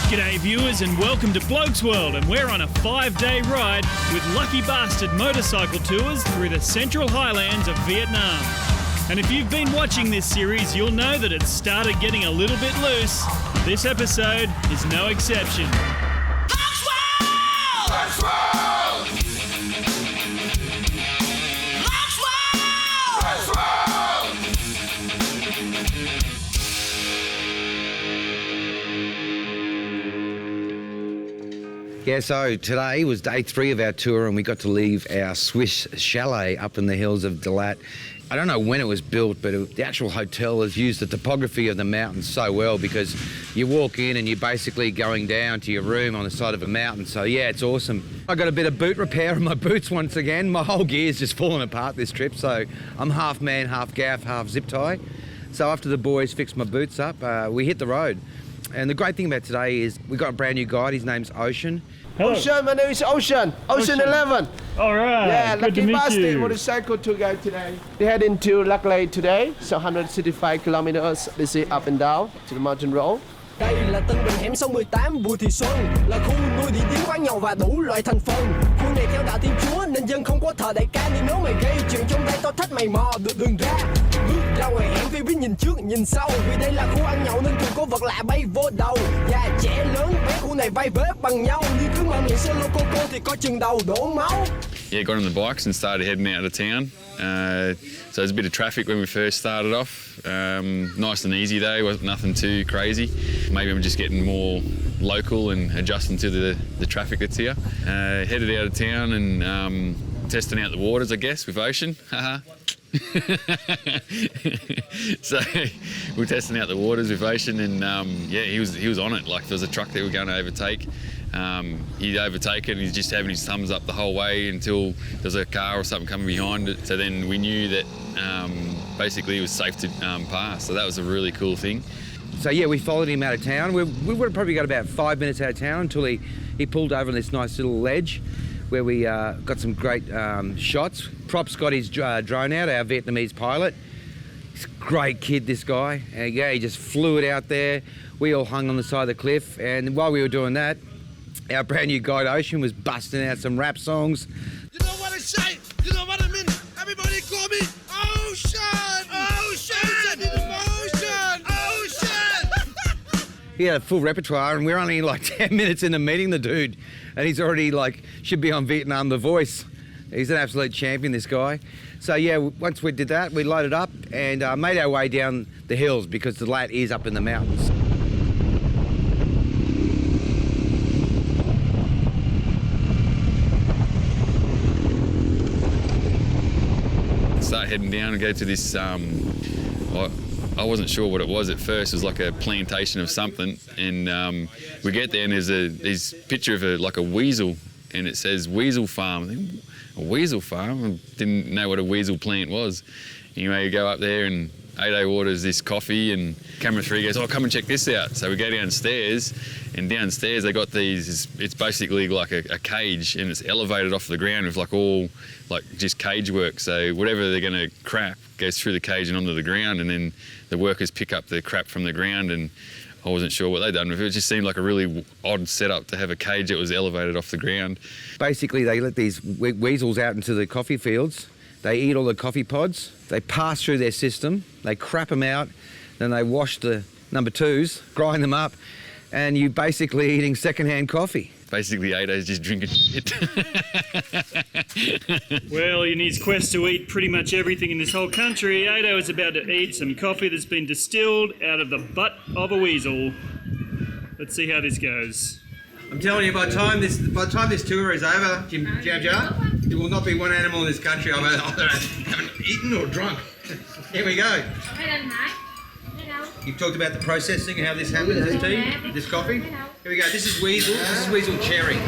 G'day viewers and welcome to Blokesworld, and we're on a 5-day ride with lucky bastard motorcycle tours through the central highlands of Vietnam. And if you've been watching this series, you'll know that it's started getting a little bit loose. This episode is no exception. Blokesworld! Blokesworld! Yeah, so today was day 3 of our tour and we got to leave our Swiss chalet up in the hills of Dalat. I don't know when it was built, but the actual hotel has used the topography of the mountains so well because you walk in and you're basically going down to your room on the side of a mountain. So yeah, it's awesome. I got a bit of boot repair on my boots once again. My whole gear's just fallen apart this trip, so I'm half man, half gaff, half zip tie. So after the boys fixed my boots up, we hit the road. And the great thing about today is we got a brand new guide. His name's Ocean. Hello. Ocean, my name is Ocean 11. All right. Yeah, good lucky to meet bastard you. motorcycle tour guide today. They head into Lac Lake today, so 165 kilometers. They see up and down to the mountain road. Đây là Tân Bình hẻm 68 Bùi Thị Xuân, là khu nuôi địa điểm quán nhậu và đủ loại thành phần. Khu này theo đạo Thiên Chúa nên dân không có thờ đại ca, nhưng nếu mày gây chuyện trong tay tao thách mày mò được đường ra. Bước ra ngoài hẻm vì biết nhìn trước nhìn sau, vì đây là khu ăn nhậu nên thường có vật lạ bay vô đầu. Già trẻ lớn bé khu này vai vế bằng nhau, nhưng cứ mở miệng solo cô thì coi chừng đầu đổ máu. Yeah, got on the bikes and started heading out of town. So there's a bit of traffic when we first started off. Nice and easy though, wasn't nothing too crazy. Maybe I'm just getting more local and adjusting to the traffic that's here. Headed out of town and testing out the waters, I guess, with Ocean. So we're testing out the waters with Ocean, and yeah, he was on it. Like if there was a truck that we were going to overtake, he'd overtake it and he's just having his thumbs up the whole way until there's a car or something coming behind it. So then we knew that basically it was safe to pass. So that was a really cool thing. So yeah, we followed him out of town. We would have probably got about 5 minutes out of town until he pulled over on this nice little ledge where we got some great shots. Props got his drone out, our Vietnamese pilot. He's a great kid, this guy. Yeah, he just flew it out there. We all hung on the side of the cliff, and while we were doing that, our brand new guide Ocean was busting out some rap songs. You know what I say? You know what I mean? Everybody call me Ocean! Ocean! Ocean! Ocean! He had a full repertoire, and we're only like 10 minutes into meeting the dude, and he's already like, should be on Vietnam The Voice. He's an absolute champion, this guy. So yeah, once we did that, we loaded up and made our way down the hills because the Dalat is up in the mountains. Start heading down and go to this, I wasn't sure what it was at first. It was like a plantation of something, and we get there and there's this picture of like a weasel, and it says weasel farm. I think, a weasel farm? I didn't know what a weasel plant was. Anyway, you go up there and Ado orders this coffee, and camera 3 goes, oh, come and check this out. So we go downstairs, and downstairs they got these, it's basically like a cage, and it's elevated off the ground with like just cage work. So whatever they're gonna crap goes through the cage and onto the ground, and then the workers pick up the crap from the ground, and I wasn't sure what they'd done with it. It just seemed like a really odd setup to have a cage that was elevated off the ground. Basically, they let these weasels out into the coffee fields. They eat all the coffee pods. They pass through their system. They crap them out. Then they wash the number 2s, grind them up, and you're basically eating secondhand coffee. Basically, Ado's just drinking shit. Well, in his quest to eat pretty much everything in this whole country, Ado is about to eat some coffee that's been distilled out of the butt of a weasel. Let's see how this goes. I'm telling you, by the time this tour is over, Jim Jar Jar, there will not be one animal in this country I've either haven't eaten or drunk. Here we go. You've talked about the processing and how this happens, this tea, this coffee. Here we go. This is weasel. This is weasel cherry.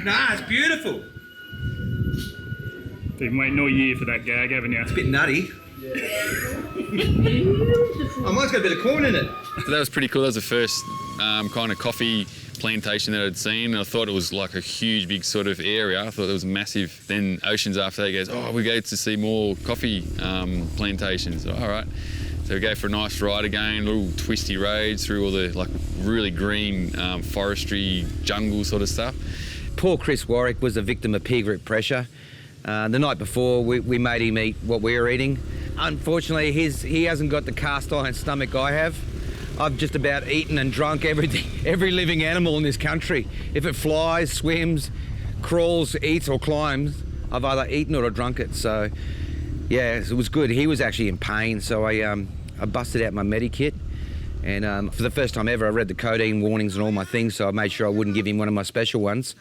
Nah, it's beautiful. Been waiting all year for that gag, haven't you? It's a bit nutty. Oh, mine's got a bit of corn in it. So that was pretty cool. That was the first kind of coffee plantation that I'd seen, and I thought it was like a huge, big sort of area. I thought it was massive. Then Oceans after that goes, oh, we go to see more coffee plantations. All right. So we go for a nice ride again, little twisty roads through all the like really green forestry jungle sort of stuff. Poor Chris Warwick was a victim of peer group pressure. The night before, we made him eat what we were eating. Unfortunately, he hasn't got the cast iron stomach I have. I've just about eaten and drunk everything, every living animal in this country. If it flies, swims, crawls, eats or climbs, I've either eaten it or drunk it. So, yeah, it was good. He was actually in pain, so I busted out my Medikit. And for the first time ever, I read the codeine warnings and all my things, so I made sure I wouldn't give him one of my special ones.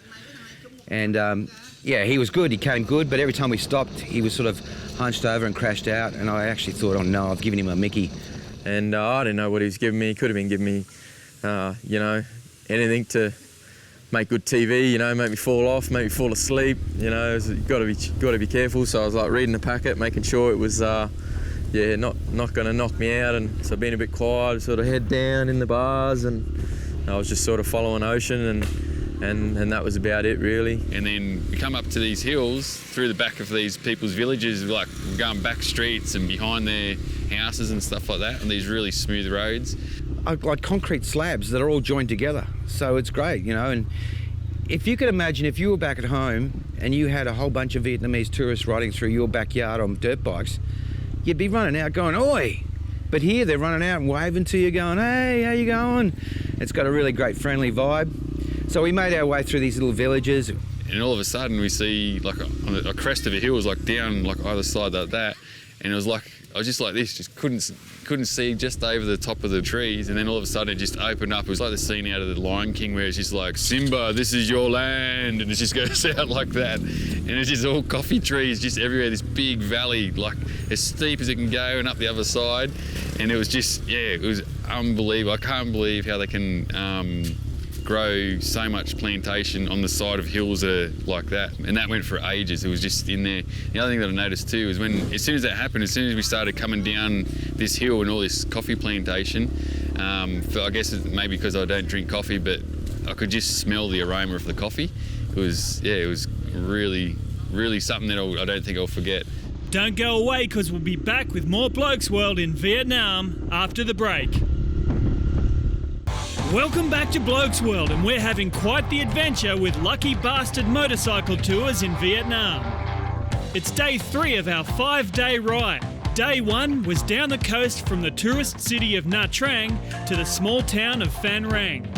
And yeah, he was good, he came good, but every time we stopped, he was sort of hunched over and crashed out, and I actually thought, oh no, I've given him a Mickey. And I didn't know what he was giving me. He could have been giving me, you know, anything to make good TV, you know, make me fall off, make me fall asleep, you know, you've got to be careful. So I was like reading the packet, making sure it was, yeah, not going to knock me out, and so being a bit quiet, sort of head down in the bars, and I was just sort of following Ocean, and that was about it really. And then we come up to these hills through the back of these people's villages, like going back streets and behind their houses and stuff like that, on these really smooth roads. Like concrete slabs that are all joined together, so it's great, you know. And if you could imagine if you were back at home and you had a whole bunch of Vietnamese tourists riding through your backyard on dirt bikes, you'd be running out going, oi! But here they're running out and waving to you going, hey, how you going? It's got a really great friendly vibe. So we made our way through these little villages. And all of a sudden we see like on a crest of a hill, was like down like either side like that. And it was like, I was just like this, just couldn't see just over the top of the trees. And then all of a sudden it just opened up. It was like the scene out of The Lion King where it's just like, Simba, this is your land. And it just goes out like that. And it's just all coffee trees just everywhere, this big valley, like as steep as it can go and up the other side. And it was just, yeah, it was unbelievable. I can't believe how they can grow so much plantation on the side of hills like that, and that went for ages. It was just in there. The other thing that I noticed too is as soon as that happened, as soon as we started coming down this hill and all this coffee plantation, I guess it's maybe because I don't drink coffee, but I could just smell the aroma of the coffee. It was really, really something that I don't think I'll forget. Don't go away, because we'll be back with more Blokesworld in Vietnam after the break. Welcome back to Blokesworld, and we're having quite the adventure with Lucky Bastard Motorcycle Tours in Vietnam. It's day 3 of our 5-day ride. Day 1 was down the coast from the tourist city of Nha Trang to the small town of Phan Rang.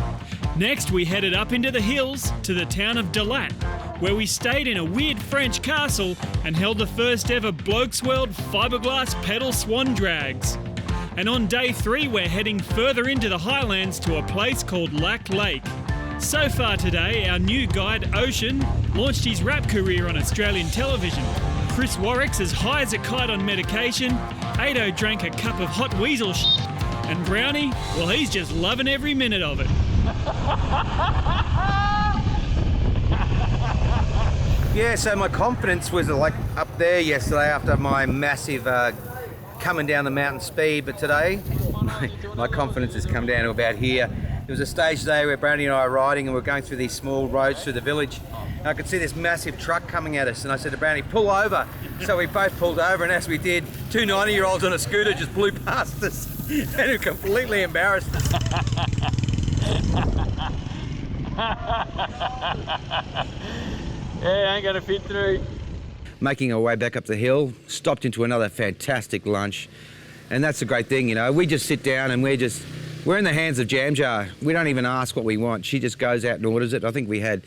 Next, we headed up into the hills to the town of Dalat, where we stayed in a weird French castle and held the first ever Blokesworld fiberglass pedal swan drags. And on day 3, we're heading further into the highlands to a place called Lac Lake. So far today, our new guide, Ocean, launched his rap career on Australian television. Chris Warwick's as high as a kite on medication, Ado drank a cup of hot weasel and Brownie, well, he's just loving every minute of it. Yeah, so my confidence was like up there yesterday after my massive coming down the mountain speed, but today my confidence has come down to about here. There was a stage today where Brownie and I are riding and we're going through these small roads through the village. And I could see this massive truck coming at us, and I said to Brownie, pull over. So we both pulled over, and as we did, 2 90-year-olds on a scooter just blew past us and it completely embarrassed us. Yeah, ain't gonna fit through. Making our way back up the hill, stopped into another fantastic lunch. And that's the great thing, you know, we just sit down and we're in the hands of Jam Jar. We don't even ask what we want. She just goes out and orders it. I think we had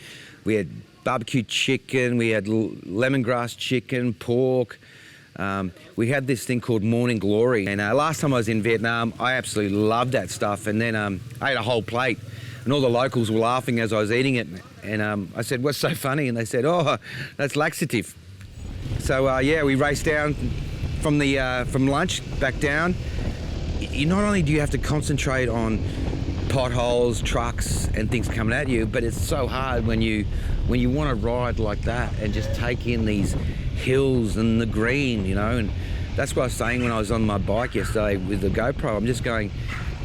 barbecue chicken, we had lemongrass chicken, pork. We had this thing called Morning Glory. And last time I was in Vietnam, I absolutely loved that stuff. And then I ate a whole plate. And all the locals were laughing as I was eating it. And I said, what's so funny? And they said, oh, that's laxative. So yeah, we raced down from lunch back down. Not only do you have to concentrate on potholes, trucks, and things coming at you, but it's so hard when you want to ride like that and just take in these hills and the green, you know. And that's what I was saying when I was on my bike yesterday with the GoPro. I'm just going,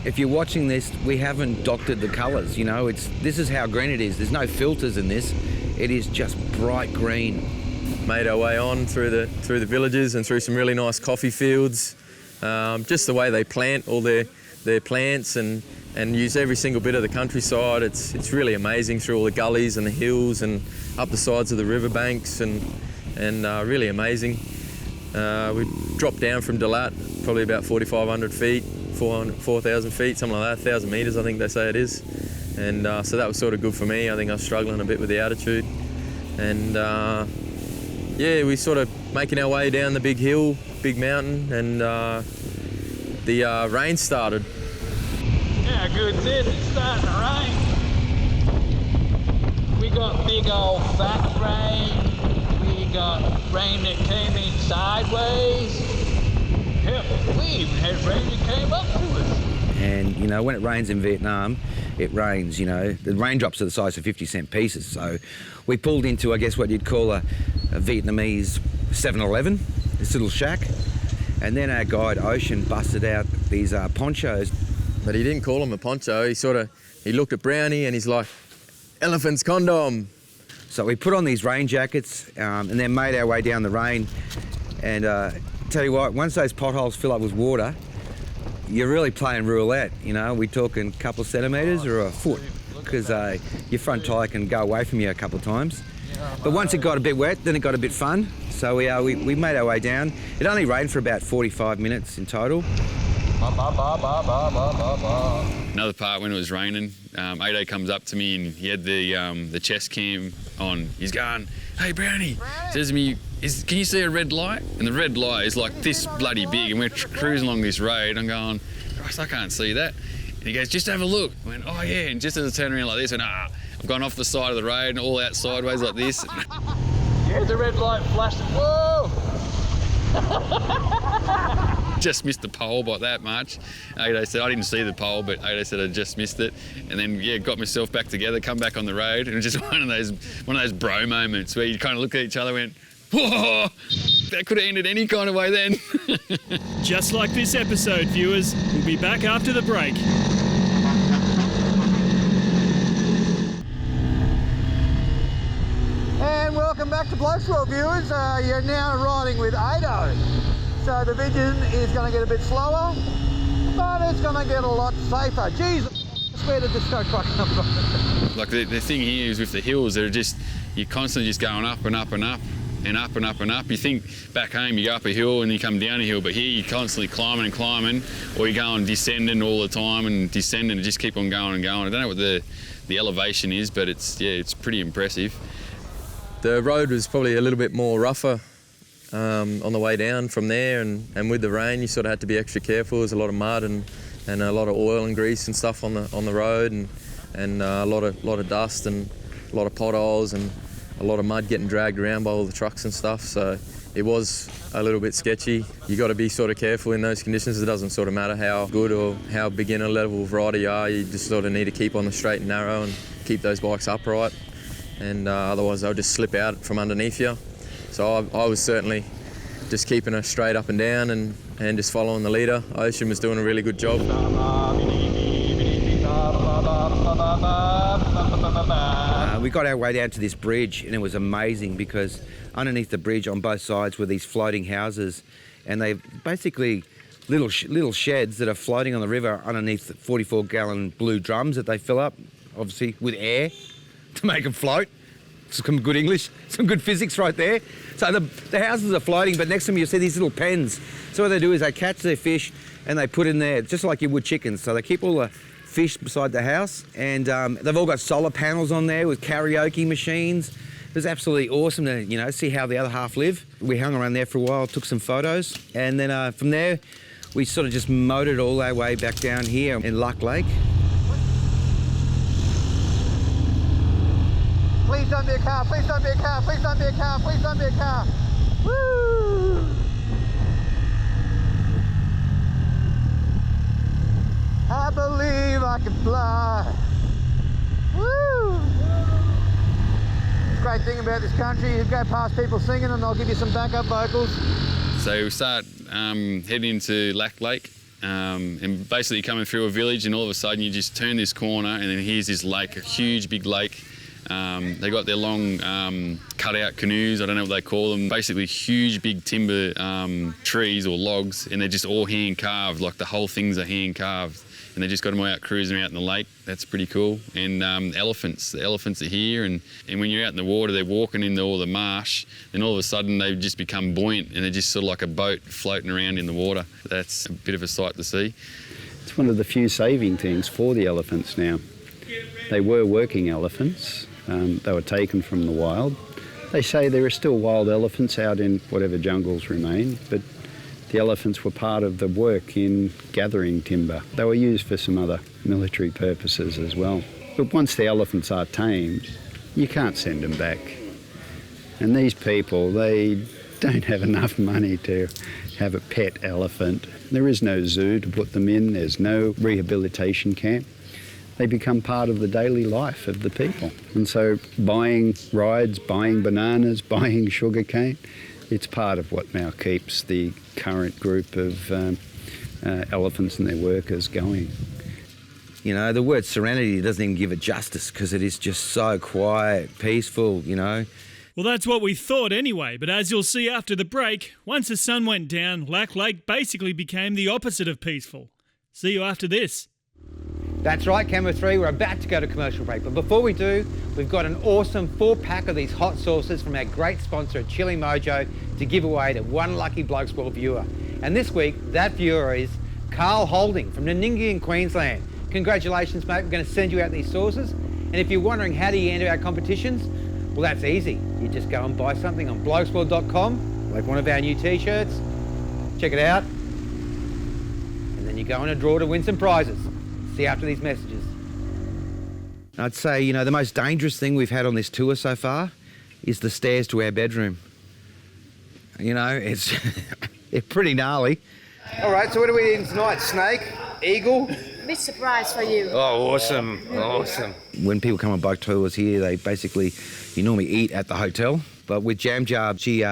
If you're watching this, we haven't doctored the colours, you know, this is how green it is. There's no filters in this. It is just bright green. Made our way on through the villages and through some really nice coffee fields. Just the way they plant all their plants and use every single bit of the countryside. It's really amazing through all the gullies and the hills and up the sides of the riverbanks and really amazing. We dropped down from Dalat, probably about 4,500 feet, 4,000 feet, something like that, 1,000 metres I think they say it is. And so that was sort of good for me. I think I was struggling a bit with the altitude. And yeah, we sort of making our way down the big hill, big mountain, and the rain started. Yeah, good sis, it's starting to rain. We got big old fat rain. We got rain that came in sideways. Hell, we even had rain that came up to us. And, you know, when it rains in Vietnam, it rains, you know. The raindrops are the size of 50-cent pieces. So we pulled into, I guess, what you'd call a Vietnamese 7-Eleven, this little shack. And then our guide, Ocean, busted out these ponchos. But he didn't call him a poncho. He looked at Brownie and he's like, elephant's condom. So we put on these rain jackets and then made our way down the rain. And tell you what, once those potholes fill up with water, you're really playing roulette, you know. We're talking a couple of centimetres or a foot, because your front tyre can go away from you a couple of times. But once it got a bit wet, then it got a bit fun. So we made our way down. It only rained for about 45 minutes in total. Another part when it was raining, Ado comes up to me and he had the chest cam on. He's going, "Hey Brownie," says to me, "Can you see a red light?" And the red light is like this bloody big, and we're cruising along this road. I'm going, "Christ, I can't see that." And he goes, "Just have a look." I went, "Oh yeah," and just as I turn around like this, and I've gone off the side of the road and all out sideways like this. Yeah, the red light flashed. Whoa! Just missed the pole by that much. Ado said, I didn't see the pole, but Ado said I just missed it. And then, yeah, got myself back together, come back on the road, and it was just one of those bro moments where you kind of look at each other and went, whoa, that could have ended any kind of way then. Just like this episode, viewers, we'll be back after the break. And welcome back to Blokesworld, viewers. You're now riding with Ado. So the vision is going to get a bit slower, but it's going to get a lot safer. Jeez, where did this tow truck come from? Like the thing here is with the hills, you're constantly just going up and up and up and up and up and up. You think back home you go up a hill and you come down a hill, but here you're constantly climbing and climbing, or you're going descending all the time and descending and just keep on going and going. I don't know what the elevation is, but it's pretty impressive. The road was probably a little bit more rougher on the way down from there, and with the rain you sort of had to be extra careful. There's a lot of mud and a lot of oil and grease and stuff on the road, and a lot of dust and a lot of potholes and a lot of mud getting dragged around by all the trucks and stuff. So it was a little bit sketchy. You got to be sort of careful in those conditions. It doesn't sort of matter how good or how beginner level of rider you are. You just sort of need to keep on the straight and narrow and keep those bikes upright, and otherwise they'll just slip out from underneath you. So I was certainly just keeping her straight up and down and just following the leader. Ocean was doing a really good job. We got our way down to this bridge, and it was amazing because underneath the bridge on both sides were these floating houses, and they basically little sheds that are floating on the river underneath 44-gallon blue drums that they fill up, obviously with air to make them float. Some good English, some good physics right there. So the houses are floating, but next to them you see these little pens. So what they do is they catch their fish and they put in there, just like you would chickens. So they keep all the fish beside the house, and they've all got solar panels on there with karaoke machines. It was absolutely awesome to see how the other half live. We hung around there for a while, took some photos, and then from there we sort of just motored all our way back down here in Luck Lake. Please don't be a car, please don't be a car, please don't be a car, please don't be a car. Woo! I believe I can fly. Woo! Great thing about this country, you go past people singing and they'll give you some backup vocals. So we start heading into Luck Lake. and basically coming through a village, and all of a sudden you just turn this corner and then here's this lake, a huge big lake. They got their long cut-out canoes, I don't know what they call them, basically huge big timber trees or logs, and they're just all hand-carved, like the whole things are hand-carved. And they just got them out cruising out in the lake. That's pretty cool. And elephants. The elephants are here, and when you're out in the water, they're walking into all the marsh, and all of a sudden they just become buoyant, and they're just sort of like a boat floating around in the water. That's a bit of a sight to see. It's one of the few saving things for the elephants now. They were working elephants. They were taken from the wild. They say there are still wild elephants out in whatever jungles remain, but the elephants were part of the work in gathering timber. They were used for some other military purposes as well. But once the elephants are tamed, you can't send them back. And these people, they don't have enough money to have a pet elephant. There is no zoo to put them in. There's no rehabilitation camp. They become part of the daily life of the people. And so buying rides, buying bananas, buying sugarcane, it's part of what now keeps the current group of elephants and their workers going. You know, the word serenity doesn't even give it justice because it is just so quiet, peaceful, you know. Well, that's what we thought anyway, but as you'll see after the break, once the sun went down, Lack Lake basically became the opposite of peaceful. See you after this. That's right, Camera 3, we're about to go to commercial break. But before we do, we've got an awesome 4-pack of these hot sauces from our great sponsor at Chili Mojo to give away to one lucky Blokesworld viewer. And this week, that viewer is Carl Holding from Naningi in Queensland. Congratulations, mate. We're going to send you out these sauces. And if you're wondering how do you enter our competitions, well, that's easy. You just go and buy something on blokesworld.com, like one of our new t-shirts. Check it out. And then you go in a draw to win some prizes. See you after these messages. I'd say, you know, the most dangerous thing we've had on this tour so far is the stairs to our bedroom. You know, it's pretty gnarly. All right, so what are we eating tonight? Snake? Eagle? Big surprise for you. Oh, awesome, awesome. When people come on bike tours here, they basically, you normally eat at the hotel. But with Jam Jar, she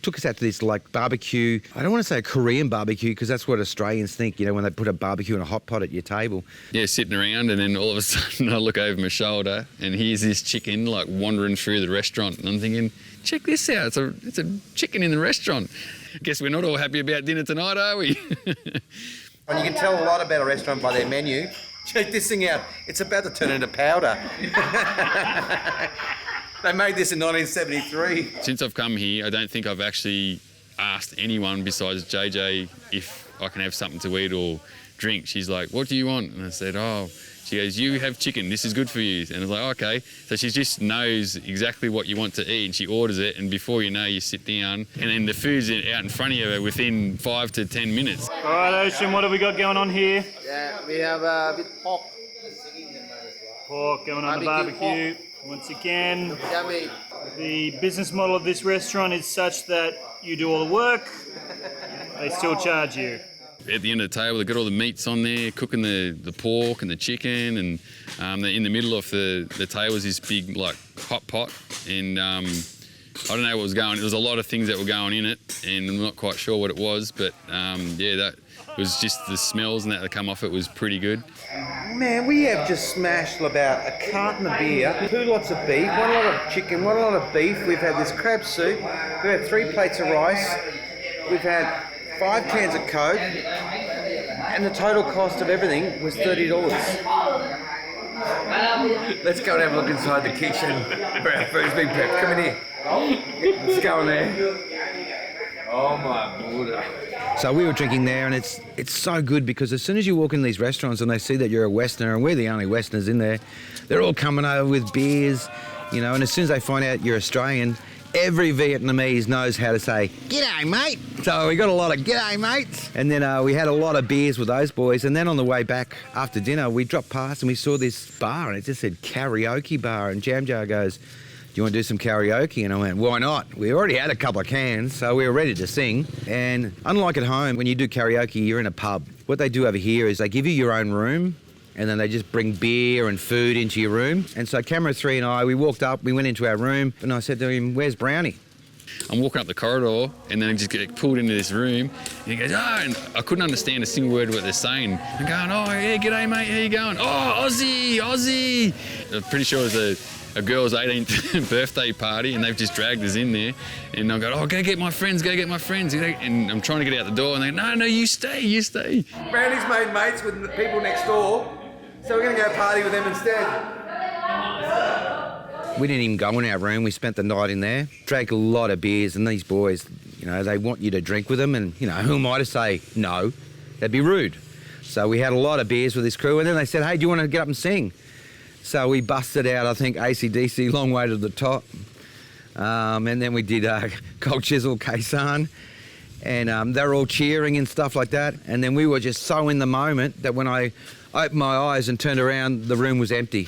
took us out to this like barbecue. I don't want to say a Korean barbecue because that's what Australians think, you know, when they put a barbecue in a hot pot at your table. Yeah, sitting around, and then all of a sudden I look over my shoulder and here's this chicken like wandering through the restaurant, and I'm thinking, check this out, it's a chicken in the restaurant. Guess we're not all happy about dinner tonight, are we? And you can tell a lot about a restaurant by their menu. Check this thing out. It's about to turn into powder. They made this in 1973. Since I've come here, I don't think I've actually asked anyone besides JJ if I can have something to eat or drink. She's like, what do you want? And I said, she goes, you have chicken, this is good for you. And I was like, okay. So she just knows exactly what you want to eat, and she orders it, and before you know, you sit down, and then the food's out in front of you within 5 to 10 minutes. All right, Ocean, what have we got going on here? Yeah, we have a bit pork. Pork going on the barbecue. Once again, Yummy. the business model of this restaurant is such that you do all the work, they still charge you. At the end of the table, they've got all the meats on there, cooking the pork and the chicken, and in the middle of the table was this big like hot pot, and I don't know what was going. There was a lot of things that were going in it, and I'm not quite sure what it was, but yeah, that was just the smells and that come off it was pretty good. Man, we have just smashed about a carton of beer, 2 lots of beef, 1 lot of chicken, 1 lot of beef. We've had this crab soup. We've had 3 plates of rice. We've had 5 cans of Coke. And the total cost of everything was $30. Let's go and have a look inside the kitchen where our food's been prepped. Come in here. Let's go in there. Oh my Buddha. So we were drinking there, and it's so good because as soon as you walk in these restaurants and they see that you're a Westerner, and we're the only Westerners in there, they're all coming over with beers, you know, and as soon as they find out you're Australian, every Vietnamese knows how to say, "G'day, mate." So we got a lot of "G'day, mates." And then we had a lot of beers with those boys. And then on the way back after dinner, we dropped past and we saw this bar, and it just said karaoke bar. And Jam Jar goes, "Do you want to do some karaoke?" And I went, "Why not?" We already had a couple of cans, so we were ready to sing. And unlike at home, when you do karaoke, you're in a pub. What they do over here is they give you your own room, and then they just bring beer and food into your room. And so Camera 3 and I, we walked up, we went into our room, and I said to him, "Where's Brownie?" I'm walking up the corridor and then I just get pulled into this room and he goes, oh, and I couldn't understand a single word of what they're saying. I'm going, oh, yeah, g'day, mate, how you going? Oh, Aussie. I'm pretty sure it was a girl's 18th birthday party and they've just dragged us in there and I go, oh, go get my friends. And I'm trying to get out the door and they go, no, you stay. Brownie's made mates with the people next door, so we're going to go party with them instead. We didn't even go in our room. We spent the night in there, drank a lot of beers, and these boys, they want you to drink with them, and, who am I to say no? That'd be rude. So we had a lot of beers with this crew, and then they said, hey, do you want to get up and sing? So we busted out, I think, AC/DC, Long Way to the Top. And then we did Cold Chisel, Kaysan, and they were all cheering and stuff like that. And then we were just so in the moment that when I opened my eyes and turned around, the room was empty.